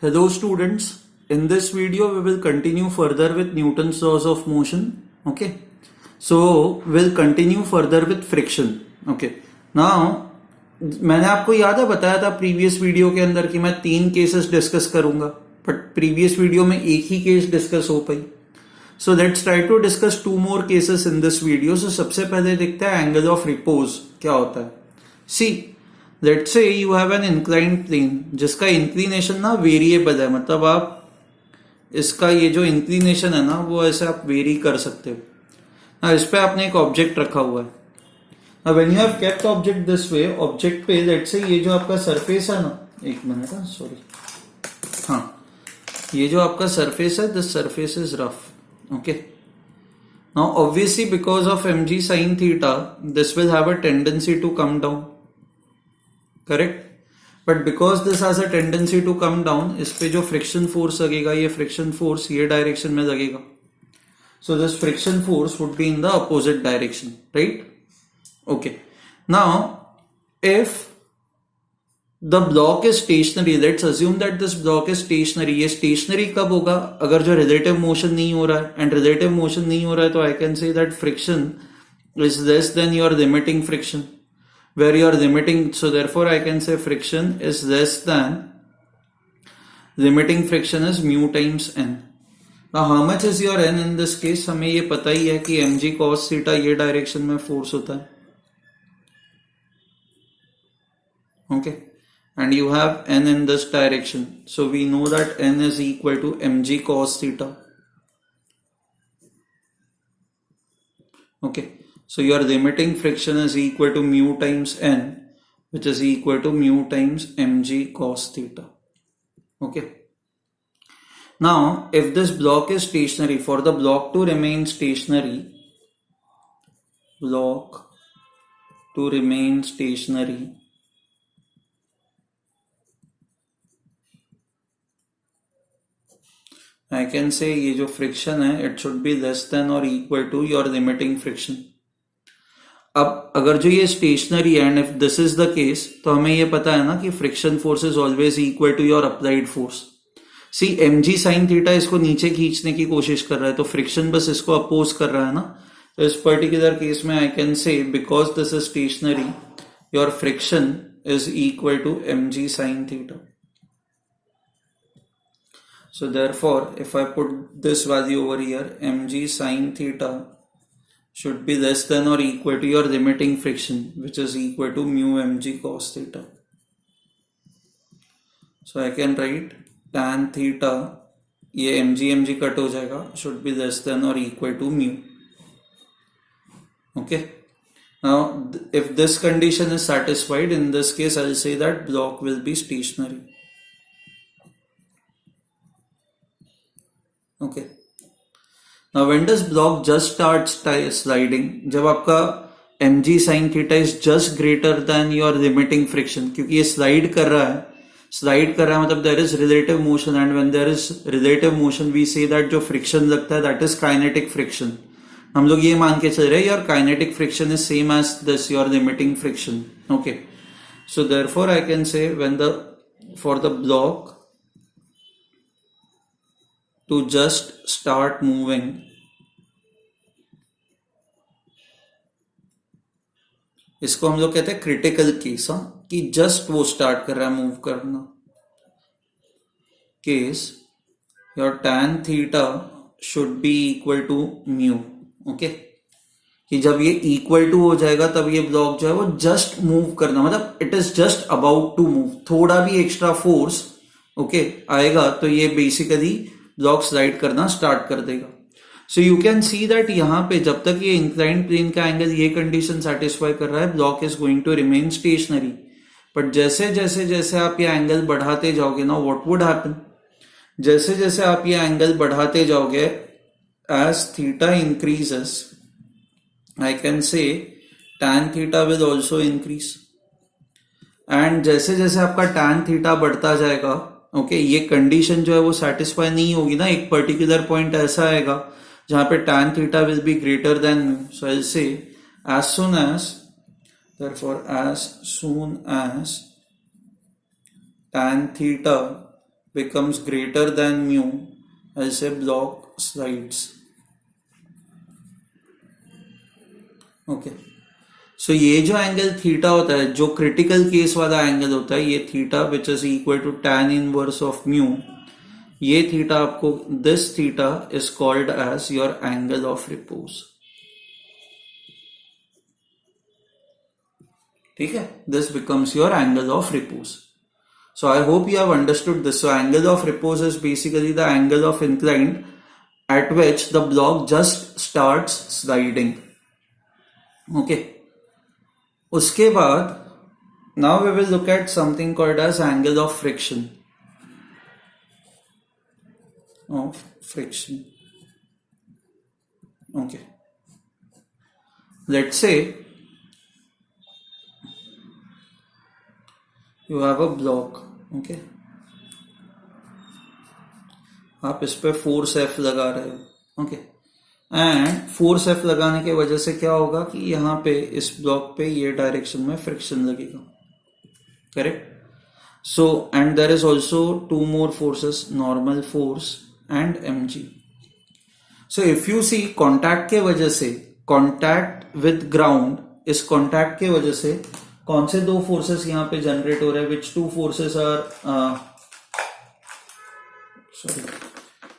Hello students, in this video we will continue further with Newton's laws of motion. Okay, so we'll continue further with friction. Okay, now मैंने आपको याद है बताया था previous video के अंदर कि मैं 3 केसेस डिस्कस करूंगा, बट प्रीवियस वीडियो में एक ही केस डिस्कस हो पाई. So let's try to discuss 2 more cases in this video. So सबसे पहले देखते हैं एंगल ऑफ रिपोज क्या होता है. See let's say you have an inclined plane जिसका इंक्लिनेशन ना वेरिएबल है, मतलब आप इसका ये जो इंक्लिनेशन है ना वो ऐसे आप वेरी कर सकते हो. ना इस पे आपने एक ऑब्जेक्ट रखा हुआ है. Now when you have kept object this way, object पे लेट्स से ये जो आपका सरफेस है ना, एक मिनट सॉरी, हाँ ये जो आपका सरफेस है, this surface is rough. Okay, now obviously because of mg sin theta this will have a tendency to come down, correct. But because this has a tendency to come down, इस पे जो friction force लगेगा ये friction force ये direction में लगेगा. So this friction force would be in the opposite direction, right. Okay, now if the block is stationary, let's assume that this block is stationary. ये stationary कब होगा? अगर जो relative motion नहीं हो रहा है, and relative motion नहीं हो रहा है तो I can say that friction is less than your limiting friction, where you are limiting, so therefore I can say friction is less than limiting friction is mu times n. Now how much is your n in this case? हमें ये पता ही है कि mg cos theta ये direction में force होता है. Okay, and you have n in this direction, so we know that n is equal to mg cos theta. Okay, so your limiting friction is equal to mu times n, which is equal to mu times mg cos theta. Okay, now if this block is stationary, for the block to remain stationary, I can say ये जो friction है it should be less than or equal to your limiting friction. अब अगर जो ये stationery है and if this is the case, तो हमें ये पता है ना कि friction force is always equal to your applied force. See mg sin theta इसको नीचे खींचने की कोशिश कर रहा है तो फ्रिक्शन बस इसको अपोज कर रहा है ना. तो इस पर्टिकुलर केस में I can say because this is stationary your friction is equal to mg sin theta. So therefore, if I put this value over here, mg sin theta should be less than or equal to your limiting friction, which is equal to mu mg cos theta. So I can write tan theta, ये mg cut हो जाएगा, should be less than or equal to mu. Okay. Now, if this condition is satisfied, in this case, I'll say that block will be stationary. Okay. Now when does block just start sliding? जब आपका mg sin theta is just greater than your limiting friction, क्योंकि ये slide कर रहा है मतलब there is relative motion, and when there is relative motion we say that जो friction लगता है that is kinetic friction. हम लोग ये मान के चल रहे हैं your kinetic friction is same as this your limiting friction. Okay, so therefore I can say when for the block to just start moving, इसको हम लोग कहते हैं क्रिटिकल केस. कि जस्ट वो स्टार्ट कर रहा है मूव करना, case your tan theta should be equal to mu. Okay, कि जब ये इक्वल टू हो जाएगा तब ये ब्लॉक जो है वो जस्ट मूव करना, मतलब it is just about to move. थोड़ा भी एक्स्ट्रा फोर्स ओके आएगा तो ये बेसिकली ब्लॉक स्लाइड करना स्टार्ट कर देगा. So you can see that यहाँ पे जब तक ये इंक्लाइंड प्लेन का एंगल ये कंडीशन सेटिस्फाई कर रहा है block is going to remain stationary. But जैसे जैसे आप ये एंगल बढ़ाते जाओगे ना, व्हाट वुड हैपन, जैसे जैसे आप ये एंगल बढ़ाते जाओगे as theta increases, I can say tan theta will also increase. And जैसे जैसे आपका tan थीटा बढ़ता जाएगा ओके, ये कंडीशन जो है वो सेटिस्फाई नहीं होगी ना. एक पर्टिकुलर पॉइंट ऐसा आएगा जहां पे tan theta will be greater than mu. So I say as soon as tan theta becomes greater than mu as a block slides. Okay so ये जो एंगल थीटा होता है, जो क्रिटिकल केस वाला एंगल होता है, ये theta which is equal to tan inverse of mu, ये थीटा आपको, this theta is called as your angle of repose. ठीक है, this becomes your angle of repose. So I hope you have understood this. So angle of repose is basically the angle of incline at which the block just starts sliding. Okay. उसके बाद now we will look at something called as angle of friction. Okay. Let's say you have a block. Okay आप इस पे force F लगा रहे हो. Okay and force F लगाने की वजह से क्या होगा कि यहाँ पे इस ब्लॉक पे ये डायरेक्शन में फ्रिक्शन लगेगा. Correct. So and there is also two more forces, normal force and mg. So if you see contact के वजह से, कॉन्टैक्ट विद ग्राउंड, इस कॉन्टैक्ट के वजह से कौन से दो फोर्सेस यहां पे जनरेट हो रहे हैं, which two forces are, sorry,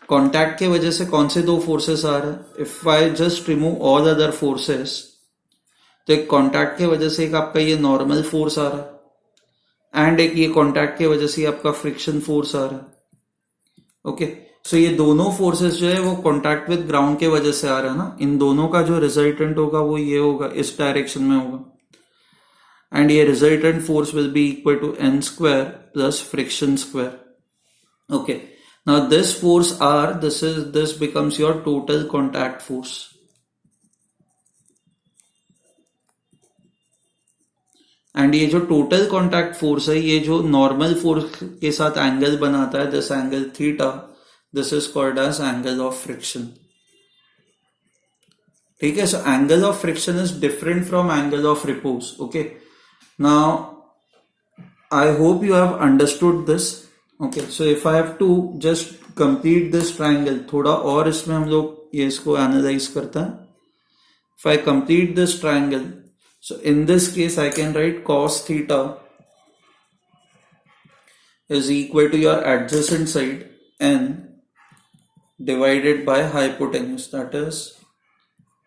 contact के वजह से कौन से दो फोर्सेस आ रहे हैं. If I just remove all other forces, तो एक कॉन्टैक्ट के वजह से एक आपका ये नॉर्मल फोर्स आ रहा है एंड एक ये कॉन्टैक्ट के वजह से आपका फ्रिक्शन फोर्स आ रहा है. ओके सो ये दोनों फोर्सेस जो है वो कॉन्टैक्ट विद ग्राउंड के वजह से आ रहा है ना. इन दोनों का जो रिजल्टेंट होगा वो ये होगा, इस डायरेक्शन में होगा. And your resultant force will be equal to n square plus friction square. Okay. Now this force R, this becomes your total contact force. And ये जो total contact force है, ये जो normal force के साथ angle बनाता है, this angle theta, this is called as angle of friction. ठीक है. So angle of friction is different from angle of repose. Okay. Now, I hope you have understood this. Okay, so if I have to just complete this triangle, थोड़ा और इसमें हम लोग ये इसको analyze करते हैं. If I complete this triangle, so in this case I can write cos theta is equal to your adjacent side n divided by hypotenuse, that is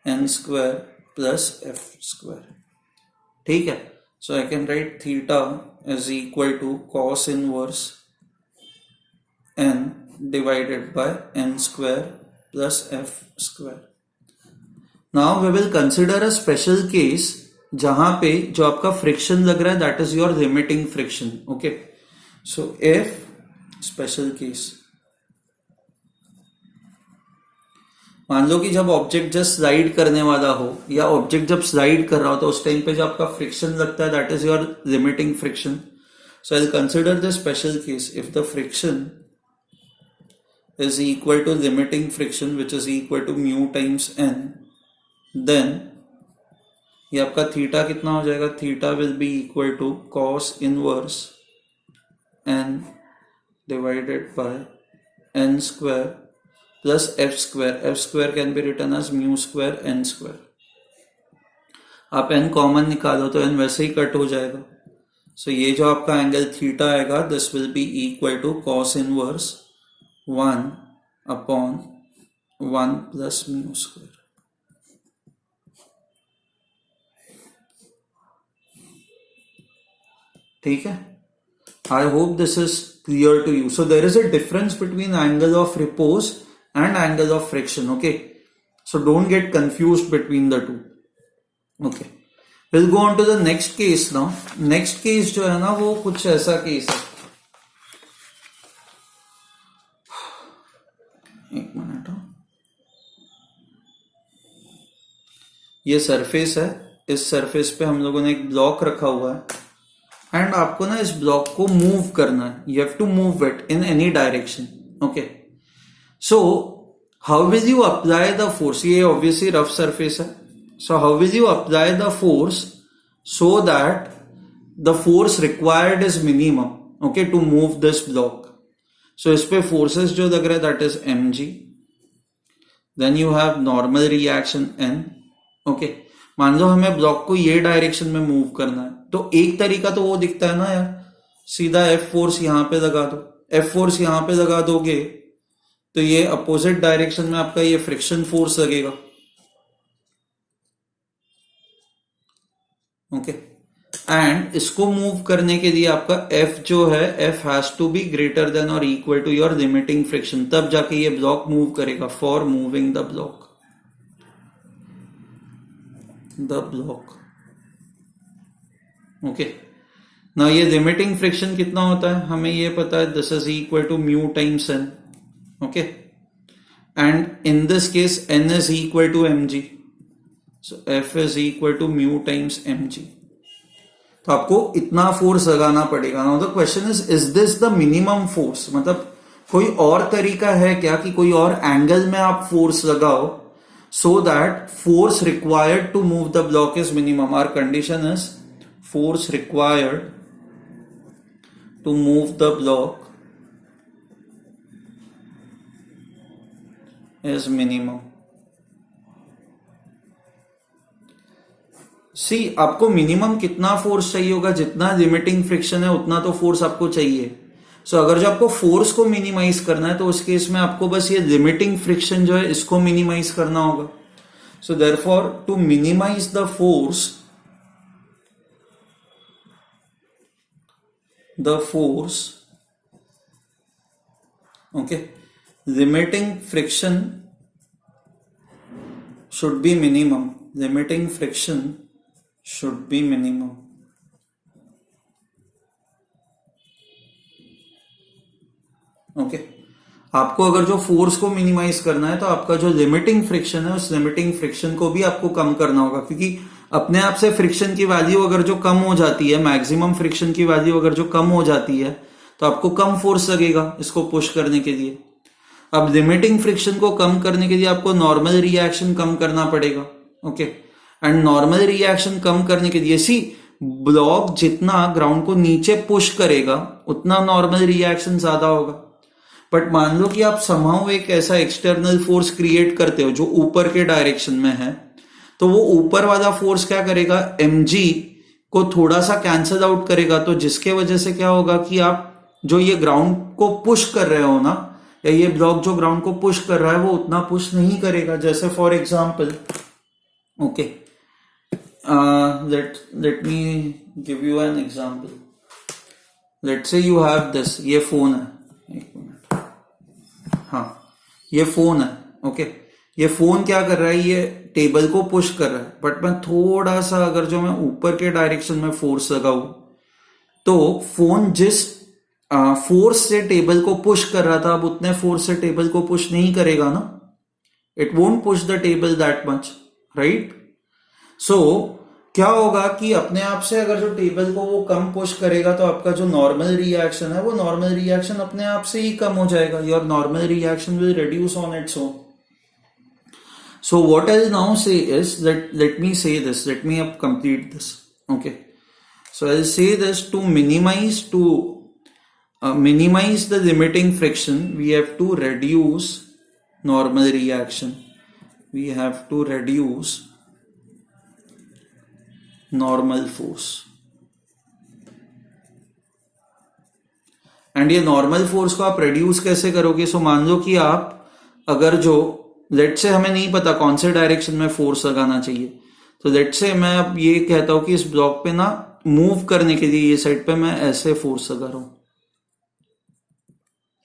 n square plus f square. ठीक है. So I can write theta is equal to cos inverse n divided by n square plus f square. Now we will consider a special case जहां पे जो आपका friction लग रहा है, that is your limiting friction. Okay. So if special case, मान लो कि जब ऑब्जेक्ट जस्ट स्लाइड करने वाला हो या ऑब्जेक्ट जब स्लाइड कर रहा हो तो उस टाइम पे जो आपका फ्रिक्शन लगता है, that is your limiting friction. So I will consider the special case if the friction is equal to limiting friction which is equal to mu times n, then ये आपका थीटा कितना हो जाएगा, theta will be equal to cos inverse n divided by n square plus f square. F square can be written as mu square n square. आप n common निकालो तो n वैसे ही कट हो जाएगा. सो ये जो आपका एंगल थीटा आएगा, this will be equal to cos inverse 1 upon 1 plus mu square. ठीक है. I hope this is clear to you. So there is a difference between angle of repose and angle of friction. Okay, so don't get confused between the two. Okay, we'll go on to the next case now. Next case जो है ना वो कुछ ऐसा case है. एक minute. ये surface है, इस सरफेस पे हम लोगों ने एक ब्लॉक रखा हुआ है एंड आपको ना इस ब्लॉक को मूव करना है. You have to move it in any direction. Okay, so how will you apply the force. ये ऑब्वियसली रफ सरफेस है. So how will you apply the force so that the force required is minimum, okay, to move this block. So इस पे forces जो लग रहा है that is mg. Then you have normal reaction n. Okay, मान लो हमें block को ये डायरेक्शन में मूव करना है, तो एक तरीका तो वो दिखता है ना यार, सीधा F फोर्स यहां पे लगा दो. F फोर्स यहां पे लगा दोगे तो ये अपोजिट डायरेक्शन में आपका ये फ्रिक्शन फोर्स लगेगा. ओके, एंड इसको मूव करने के लिए आपका F जो है, F has to be greater than और equal to your limiting friction, तब जाके ये ब्लॉक मूव करेगा. For moving the block, okay. ना ये लिमिटिंग फ्रिक्शन कितना होता है हमें ये पता है, this is equal to mu times n. Okay, and in this case n is equal to mg. So F is equal to mu times mg. तो आपको इतना फोर्स लगाना पड़ेगा. Now the question is this the minimum force? मतलब कोई और तरीका है क्या कि कोई और एंगल में आप फोर्स लगाओ so that force required to move the block is minimum. Our condition is force required to move the block is minimum. See, आपको मिनिमम कितना फोर्स चाहिए होगा? जितना लिमिटिंग फ्रिक्शन है उतना तो फोर्स आपको चाहिए. सो अगर जो आपको फोर्स को मिनिमाइज करना है तो उस केस में आपको बस ये लिमिटिंग फ्रिक्शन जो है इसको मिनिमाइज करना होगा. So therefore to minimize the force, okay, limiting friction should be minimum. Limiting friction should be minimum. Okay, आपको अगर जो फोर्स को मिनिमाइज करना है तो आपका जो लिमिटिंग फ्रिक्शन है उस लिमिटिंग फ्रिक्शन को भी आपको कम करना होगा, क्योंकि अपने आप से फ्रिक्शन की वैल्यू अगर जो कम हो जाती है, मैक्सिमम फ्रिक्शन की वैल्यू अगर जो कम हो जाती है तो आपको कम फोर्स लगेगा इसको पुश करने के लिए. अब लिमिटिंग फ्रिक्शन को कम करने के लिए आपको नॉर्मल रिएक्शन कम करना पड़ेगा. ओके, एंड नॉर्मल रिएक्शन कम करने के लिए सी, ब्लॉक जितना ग्राउंड को नीचे पुश करेगा उतना नॉर्मल रिएक्शन ज्यादा होगा. बट मान लो कि आप समहाउ एक ऐसा एक्सटर्नल फोर्स क्रिएट करते हो जो ऊपर के डायरेक्शन में है, तो वो ऊपर वाला फोर्स क्या करेगा, mg को थोड़ा सा कैंसल आउट करेगा. तो जिसके वजह से क्या होगा कि आप जो ये ग्राउंड को पुश कर रहे हो ना, या ये ब्लॉक जो ग्राउंड को पुश कर रहा है वो उतना पुश नहीं करेगा. जैसे for example, okay, let me give you an example. Let say you have this, ये फोन है, एक मिनट, हाँ ये फोन है. ओके, ये फोन क्या कर रहा है, ये टेबल को पुश कर रहा है. बट मैं थोड़ा सा अगर जो मैं ऊपर के डायरेक्शन में फोर्स लगाऊं तो फोन जिस फोर्स से टेबल को पुश कर रहा था अब उतने फोर्स से टेबल को पुश नहीं करेगा ना. It won't push the table that much, right. So क्या होगा कि अपने आप से अगर जो टेबल को वो कम पुश करेगा तो आपका जो नॉर्मल रिएक्शन है वो नॉर्मल रिएक्शन अपने आप से ही कम हो जाएगा. Your normal reaction will reduce on its own. So what I now say is, let me say this, let me अब complete this. Okay, so I say this, to minimize the limiting friction we have to reduce normal reaction. We have to reduce normal force. And ये normal force को आप reduce कैसे करोगे? सो मान लो कि आप अगर जो लेट से हमें नहीं पता कौन से डायरेक्शन में फोर्स लगाना चाहिए, तो लेट से मैं अब ये कहता हूं कि इस ब्लॉक पे ना मूव करने के लिए ये साइड पे मैं ऐसे फोर्स लगा रहा हूं.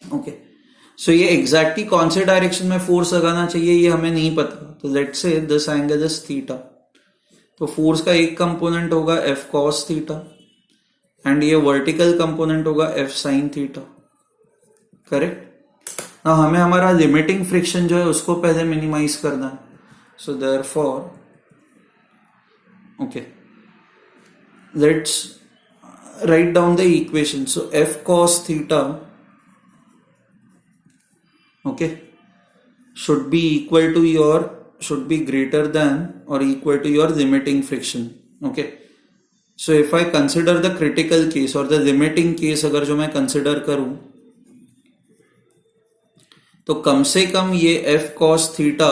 ओके, सो ये एग्जैक्टली कौन से डायरेक्शन में फोर्स लगाना चाहिए ये हमें नहीं पता. तो लेट से दिस एंगल इज थीटा, तो फोर्स का एक कंपोनेंट होगा F cos थीटा एंड ये वर्टिकल कंपोनेंट होगा F sin थीटा, करेक्ट. ना हमें हमारा लिमिटिंग फ्रिक्शन जो है उसको पहले मिनिमाइज करना है. So therefore, okay, let's write down the equation. So F cos theta, okay, should be greater than or equal to your limiting friction. Okay, so if I consider the critical case or the limiting case, अगर जो मैं consider करूं, तो कम से कम ये f cos theta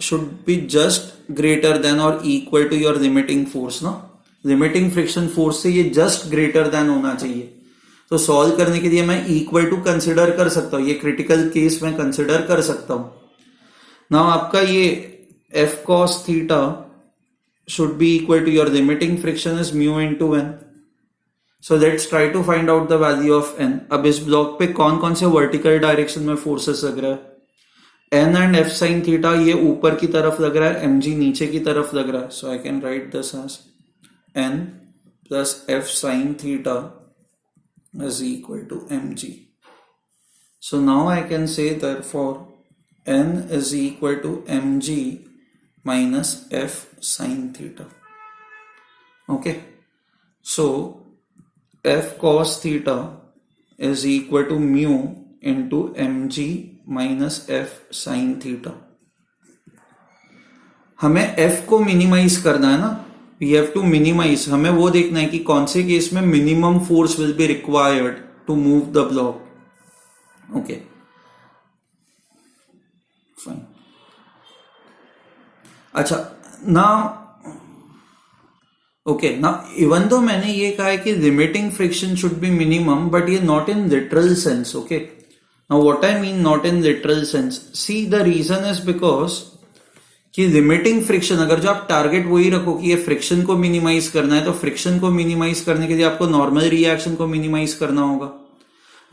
should be just greater than और equal to your limiting force ना, limiting friction force से ये जस्ट ग्रेटर देन होना चाहिए। तो सॉल्व करने के लिए मैं इक्वल टू कंसिडर कर सकता हूं, ये क्रिटिकल केस में कंसिडर कर सकता हूं ना। आपका ये f cos theta should be equal to your limiting friction is mu into n. So let's try to find out the value of n. अब इस ब्लॉक पे कौन कौन से वर्टिकल डायरेक्शन में फोर्सेस लग रहा है, n and f sin theta ये ऊपर की तरफ लग रहा है, mg नीचे की तरफ लग रहा है। So I can write this as n plus f sin theta is equal to mg. So now I can say therefore n is equal to mg minus f sin theta. Okay, so f cos theta is equal to mu into mg minus f sin theta. हमें f को minimise करना है ना, we have to minimize, हमें वो देखना है कि कौन से केस में minimum force will be required to move the block. Okay fine. अच्छा ना, ओके ना, इवन दो मैंने ये कहा है कि limiting friction should be minimum, but ये not in literal sense. Okay, now what I mean not in literal sense, see the reason is because कि लिमिटिंग फ्रिक्शन, अगर जो आप टारगेट वही रखो कि ये फ्रिक्शन को मिनिमाइज करना है, तो फ्रिक्शन को मिनिमाइज करने के लिए आपको नॉर्मल रिएक्शन को मिनिमाइज करना होगा,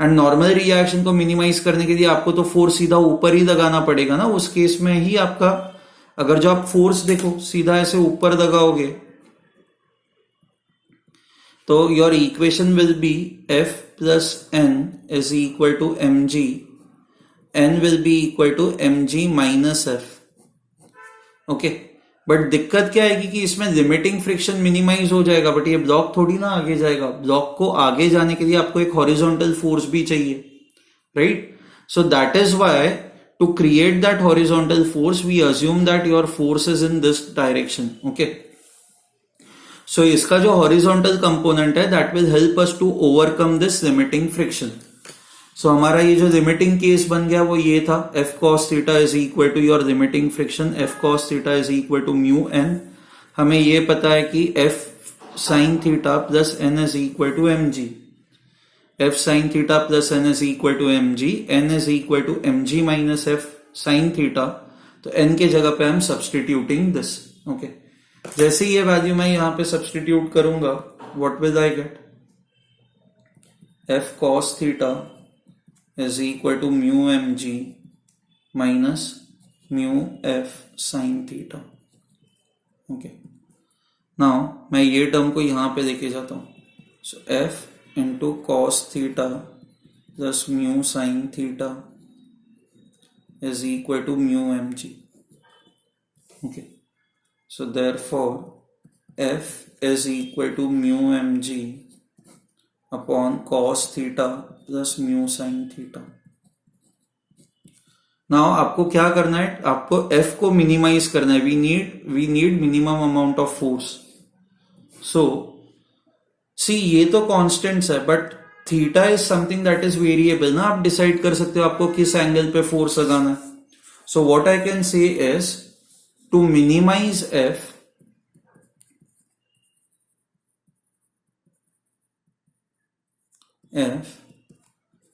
एंड नॉर्मल रिएक्शन को मिनिमाइज करने के लिए आपको तो फोर्स सीधा ऊपर ही लगाना पड़ेगा ना। उस केस में ही आपका, अगर जो आप फोर्स देखो सीधा ऐसे ऊपर लगाओगे तो your equation will be f plus n is equal to mg, n will be equal to mg minus f। Okay, but दिक्कत क्या आएगी कि इसमें लिमिटिंग फ्रिक्शन मिनिमाइज हो जाएगा, बट ये ब्लॉक थोड़ी ना आगे जाएगा। ब्लॉक को आगे जाने के लिए आपको एक हॉरिजॉन्टल फोर्स भी चाहिए, right? So that is why to create that horizontal force we assume that your force is in this direction. Okay, so इसका जो horizontal component है that will help us to overcome this limiting friction. So हमारा ये जो limiting case बन गया वो ये था, f cos theta is equal to your limiting friction, f cos theta is equal to mu n. हमें ये पता है कि f sin theta plus n is equal to mg, f sin theta plus n is equal to mg, n is equal to mg minus f sin theta, तो n के जगह पे हम सब्सटीट्यूटिंग दिस। ओके, जैसे ये value मैं यहां पे सब्सटीट्यूट करूंगा, what will I get, f cos theta is equal to mu mg minus mu f sin theta। Okay, now मैं ये टर्म को यहां पे लेके जाता हूं, सो f into cos theta plus mu sin theta is equal to mu mg. Okay, so therefore f is equal to mu mg upon cos theta plus mu sin theta. Now आपको क्या करना है, आपको f को minimise करना है। we need minimum amount of force. So सी ये तो कांस्टेंट्स है, but theta is something that is variable ना, आप डिसाइड कर सकते हो आपको किस एंगल पे फोर्स लगाना है। So what I can say is to minimize F,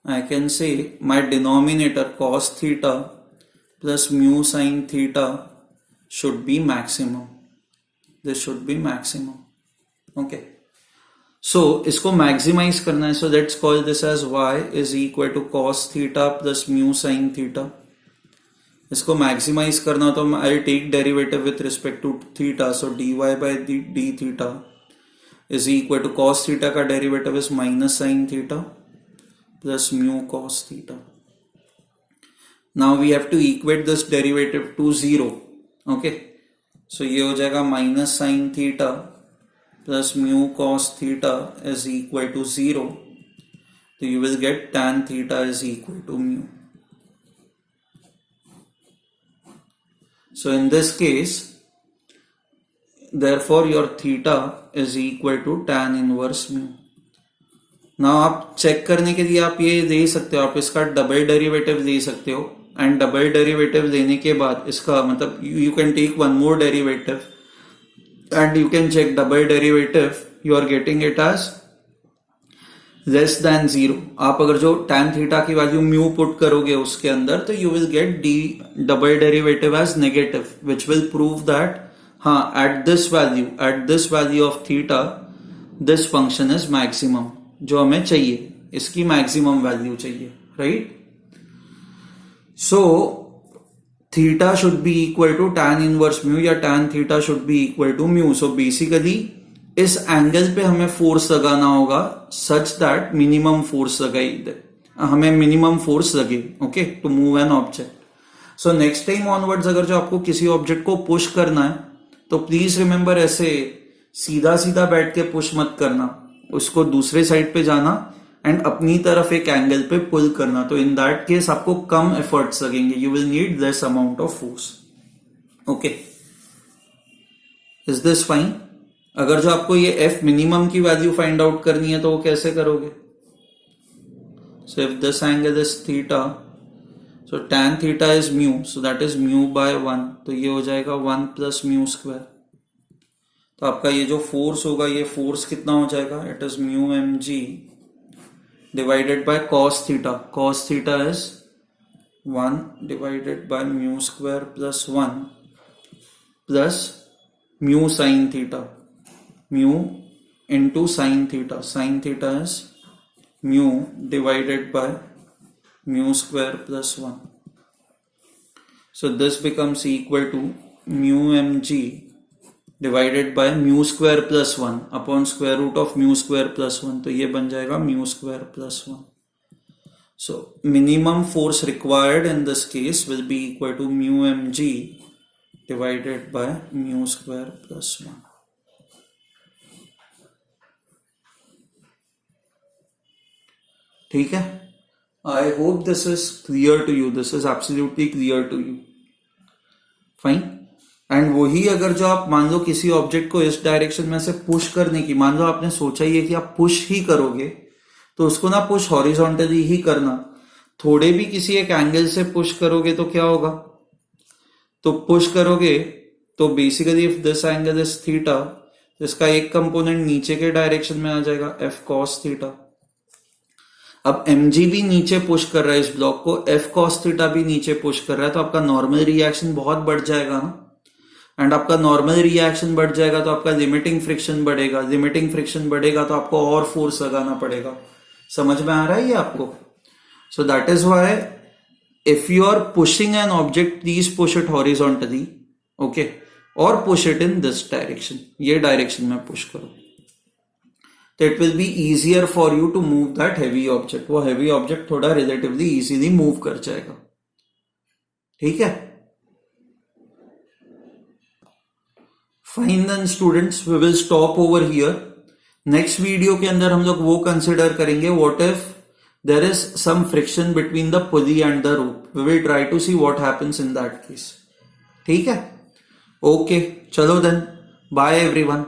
I can say my denominator cos theta plus mu sin theta should be maximum. This should be maximum. Okay. So इसको maximize करना है, so let's call this as y is equal to cos theta plus mu sine theta. इसको maximize करना तो I take derivative with respect to theta, so dy by d theta is equal to cos theta का derivative is minus sine theta plus mu cos theta. Now we have to equate this derivative to zero. Okay, so ये हो जाएगा minus sine theta plus mu cos theta is equal to 0, so you will get tan theta is equal to mu. So in this case, therefore your theta is equal to tan inverse mu. Now आप check करने के लिए आप ये ले सकते हो, आप इसका डबल डेरिवेटिव ले सकते हो एंड डबल डेरिवेटिव लेने के बाद इसका मतलब you can take one more derivative and you can check double derivative, you are getting it as less than 0. आप अगर जो tan थीटा की वैल्यू म्यू पुट करोगे उसके अंदर, तो you will get d double derivative as negative, which will prove that हाँ at this value of theta this function is maximum. जो हमें चाहिए, इसकी मैक्सिमम वैल्यू चाहिए, right. So theta should be equal to tan inverse mu या tan theta should be equal to mu. So basically इस angle पे हमें force लगाना होगा सच दैट मिनिमम फोर्स लगाई, हमें मिनिमम फोर्स लगे, okay, to move an object. So next time onwards अगर जो आपको किसी ऑब्जेक्ट को पुश करना है, तो प्लीज रिमेंबर ऐसे सीधा सीधा बैठ के पुश मत करना, उसको दूसरे साइड पे जाना एंड अपनी तरफ एक एंगल पे पुल करना. तो इन दैट केस आपको कम एफर्ट्स लगेंगे, you will need less amount of force. Okay, is this fine? अगर जो आपको ये एफ मिनिमम की वैल्यू फाइंड आउट करनी है तो वो कैसे करोगे? So if this angle is theta, so tan theta is mu, so that is mu by 1, तो ये हो जाएगा 1 प्लस म्यू स्क्वायर. तो आपका ये जो फोर्स होगा, ये फोर्स कितना हो जाएगा? It is mu M G divided by cos theta. Cos theta is 1 divided by mu square plus 1 plus mu sine theta. Mu into sin theta. Sin theta is mu divided by mu square plus 1. So this becomes equal to mu mg divided by mu square plus 1 upon square root of mu square plus 1. तो ये बन जाएगा mu square plus 1. So minimum force required in this case will be equal to mu mg divided by mu square plus 1. ठीक है, I hope this is clear to you, this is absolutely clear to you. Fine. And वही अगर जो आप मान लो किसी object को इस डायरेक्शन में से पुश करने की, मान लो आपने सोचा ही है कि आप पुश ही करोगे, तो उसको ना पुश हॉरिजॉन्टली ही करना. थोड़े भी किसी एक एंगल से पुश करोगे तो क्या होगा? तो पुश करोगे तो basically if this angle is theta, इसका एक कंपोनेंट नीचे के डायरेक्शन में आ जाएगा, एफ कॉस थीटा. अब mg भी नीचे पुश कर रहा है इस ब्लॉक को, f cos थीटा भी नीचे पुश कर रहा है, तो आपका नॉर्मल रिएक्शन बहुत बढ़ जाएगा ना. एंड आपका नॉर्मल रिएक्शन बढ़ जाएगा तो आपका लिमिटिंग फ्रिक्शन बढ़ेगा. लिमिटिंग फ्रिक्शन बढ़ेगा तो आपको और फोर्स लगाना पड़ेगा. समझ में आ रहा है ये आपको? So that is why if you are pushing an object, please push it horizontally, okay, और push it in this direction, ये डायरेक्शन में पुश करो. तो it will be easier for you to move that heavy object. वो heavy object थोड़ा relatively easily move कर जाएगा. ठीक है, fine then students, we will stop over here. Next video के अंदर हम लोग वो कंसिडर करेंगे, what if there is some friction between the pulley and the rope. We will try to see what happens in that case. ठीक है, okay, चलो then, bye everyone.